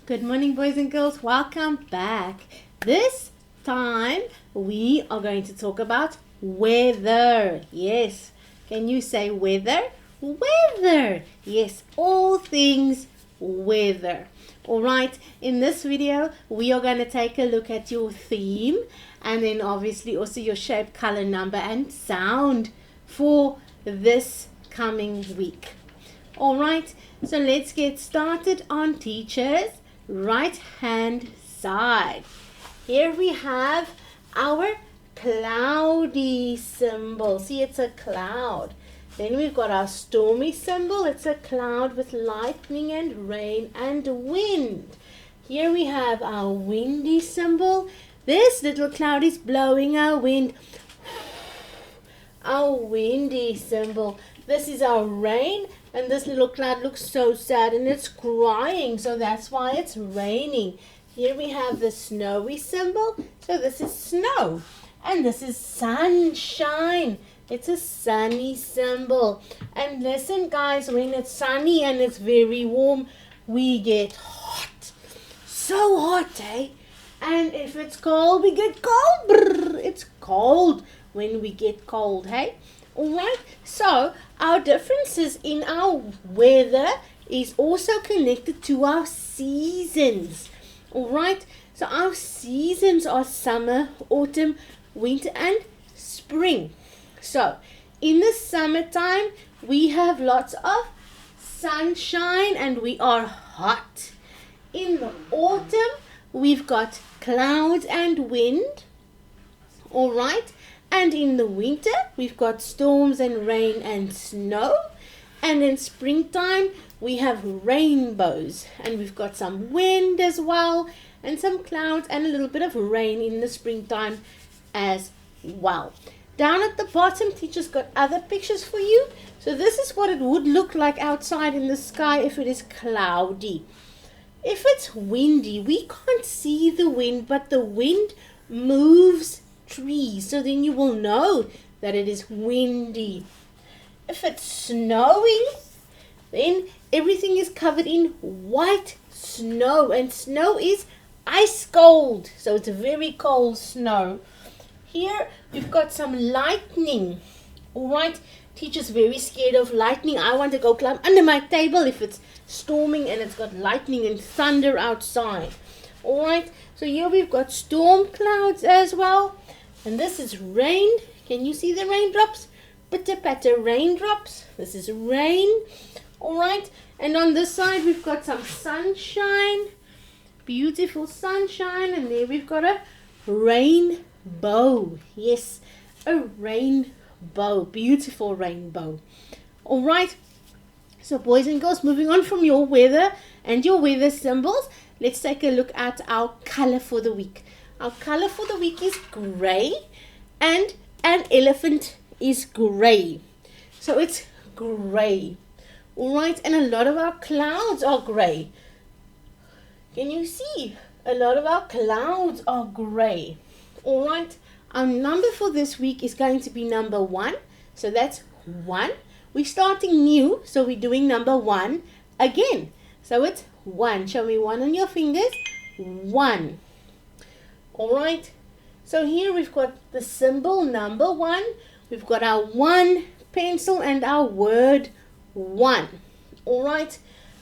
Good morning, boys and girls. Welcome back. This time we are going to talk about weather. Yes. Can you say weather? Weather. Yes, all things weather. All right. In this video, we are going to take a look at your theme and then obviously also your shape, color, number, and sound for this coming week. All right. So let's get started on teachers' right hand side. Here we have our cloudy symbol. See, it's a cloud. Then we've got our stormy symbol. It's a cloud with lightning and rain and wind. Here we have our windy symbol. This little cloud is blowing our wind. Our windy symbol. This is our rain. And this little cloud looks so sad and it's crying. So that's why it's raining. Here we have the snowy symbol. So this is snow. And this is sunshine. It's a sunny symbol. And listen guys, when it's sunny and it's very warm, we get hot. So hot, eh? And if it's cold, we get cold. Brrr, it's cold when we get cold, hey? Alright, so our differences in our weather is also connected to our seasons. Alright, so our seasons are summer, autumn, winter, and spring. So in the summertime, we have lots of sunshine and we are hot. In the autumn, we've got clouds and wind. Alright. And in the winter, we've got storms and rain and snow. And in springtime, we have rainbows. And we've got some wind as well. And some clouds and a little bit of rain in the springtime as well. Down at the bottom, teacher's got other pictures for you. So this is what it would look like outside in the sky if it is cloudy. If it's windy, we can't see the wind, but the wind moves trees, so then you will know that it is windy. If it's snowing, then everything is covered in white snow, and snow is ice cold, so it's very cold snow. Here we've got some lightning. Alright, teacher's very scared of lightning. I want to go climb under my table if it's storming and it's got lightning and thunder outside. Alright, so here we've got storm clouds as well. And this is rain. Can you see the raindrops? Pitter patter raindrops. This is rain. Alright. And on this side we've got some sunshine. Beautiful sunshine. And there we've got a rainbow. Yes, a rainbow. Beautiful rainbow. Alright. So boys and girls, moving on from your weather and your weather symbols, let's take a look at our color for the week. Our color for the week is gray, and an elephant is gray. So it's gray. Alright, and a lot of our clouds are gray. Can you see? A lot of our clouds are gray. Alright, our number for this week is going to be number 1. So that's 1. We're starting new, so we're doing number 1 again. So it's 1. Show me 1 on your fingers. 1. Alright, so here we've got the symbol number 1. We've got our 1 pencil and our word 1. Alright,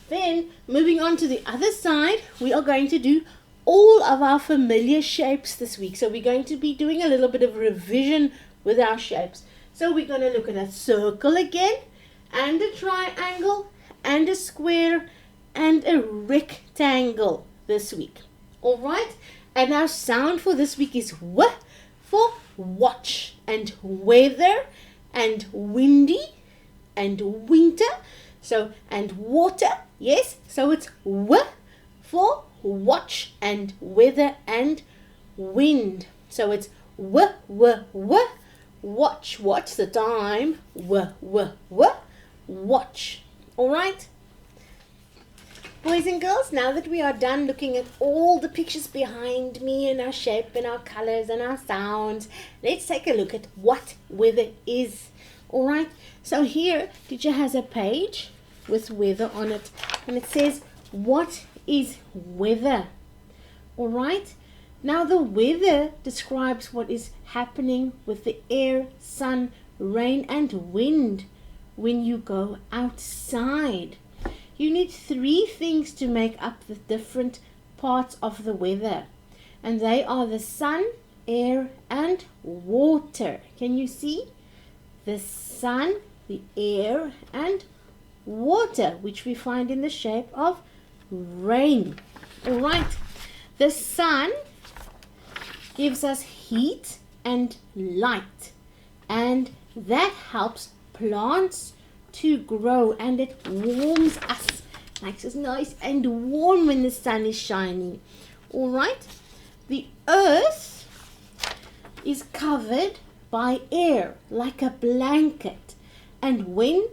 then moving on to the other side, we are going to do all of our familiar shapes this week. So we're going to be doing a little bit of revision with our shapes. So we're going to look at a circle again, and a triangle, and a square, and a rectangle this week. Alright. And our sound for this week is W for watch, and weather, and windy, and winter, so, and water, yes, so it's W for watch, and weather, and wind, so it's W, W, W, watch, what's the time, W, W, W, watch, alright? Boys and girls, now that we are done looking at all the pictures behind me and our shape and our colors and our sounds, let's take a look at what weather is. Alright, so here teacher has a page with weather on it, and it says, what is weather. All right. Now the weather describes what is happening with the air, sun, rain and wind when you go outside. You need 3 things to make up the different parts of the weather. And they are the sun, air and water. Can you see? The sun, the air and water, which we find in the shape of rain. All right. The sun gives us heat and light, and that helps plants to grow, and it warms us, makes us nice and warm when the sun is shining. All right. The earth is covered by air like a blanket, and when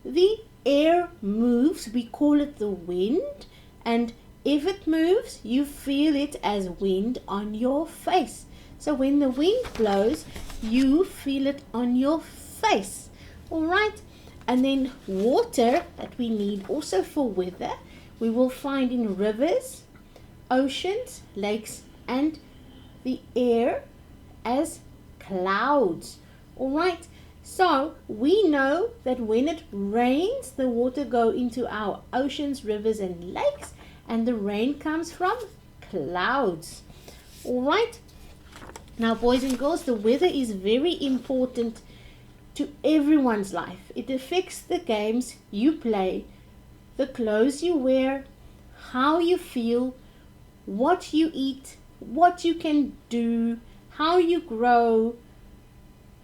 the air moves we call it the wind, and if it moves you feel it as wind on your face. So when the wind blows you feel it on your face. All right. And then water that we need also for weather we will find in rivers, oceans, lakes and the air as clouds. All right. So we know that when it rains the water go into our oceans, rivers and lakes, and the rain comes from clouds. All right. Now boys and girls, the weather is very important to everyone's life. It affects the games you play, the clothes you wear, how you feel, what you eat, what you can do, how you grow,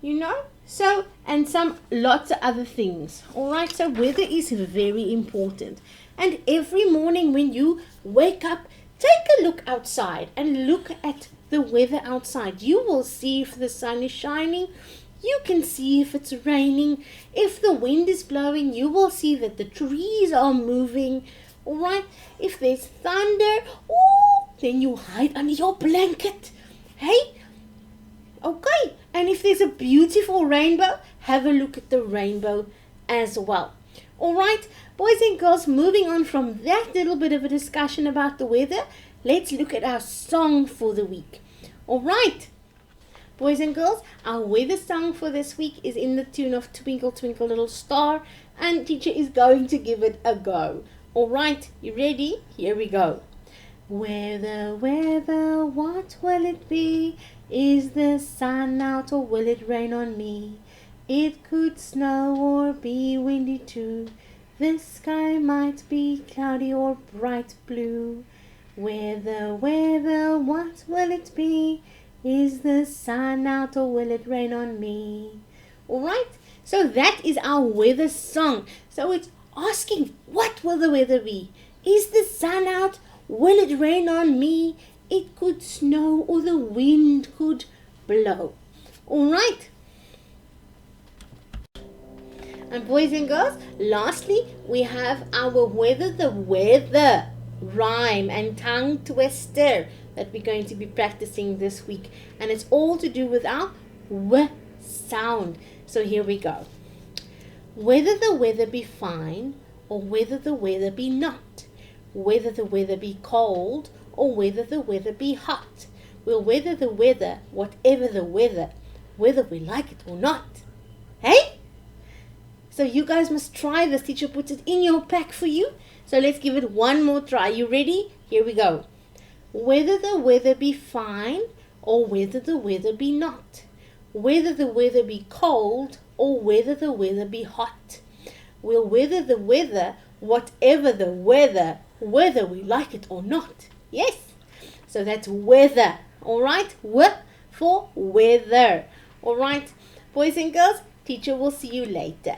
you know, so, and some lots of other things. All right. So weather is very important, and every morning when you wake up, take a look outside and look at the weather outside. You will see if the sun is shining. You can see if it's raining. If the wind is blowing, you will see that the trees are moving. All right. If there's thunder, then you hide under your blanket. Hey? Okay. And if there's a beautiful rainbow, have a look at the rainbow as well. All right. Boys and girls, moving on from that little bit of a discussion about the weather, let's look at our song for the week. All right. Boys and girls, our weather song for this week is in the tune of Twinkle Twinkle Little Star, and teacher is going to give it a go. All right, you ready? Here we go. Weather, weather, what will it be? Is the sun out or will it rain on me? It could snow or be windy too. The sky might be cloudy or bright blue. Weather, weather, what will it be? Is the sun out or will it rain on me? All right. So that is our weather song. So it's asking, what will the weather be? Is the sun out? Will it rain on me? It could snow or the wind could blow. All right. And boys and girls, lastly, we have our the weather rhyme and tongue twister that we're going to be practicing this week. And it's all to do with our W sound. So here we go. Whether the weather be fine or whether the weather be not, whether the weather be cold or whether the weather be hot, we'll weather the weather, whatever the weather, whether we like it or not. Hey? So you guys must try this. Teacher puts it in your pack for you. So let's give it one more try. You ready? Here we go. Whether the weather be fine or whether the weather be not, whether the weather be cold or whether the weather be hot, we'll weather the weather, whatever the weather, whether we like it or not. Yes? So that's weather. All right? W for weather. All right? Boys and girls, teacher will see you later.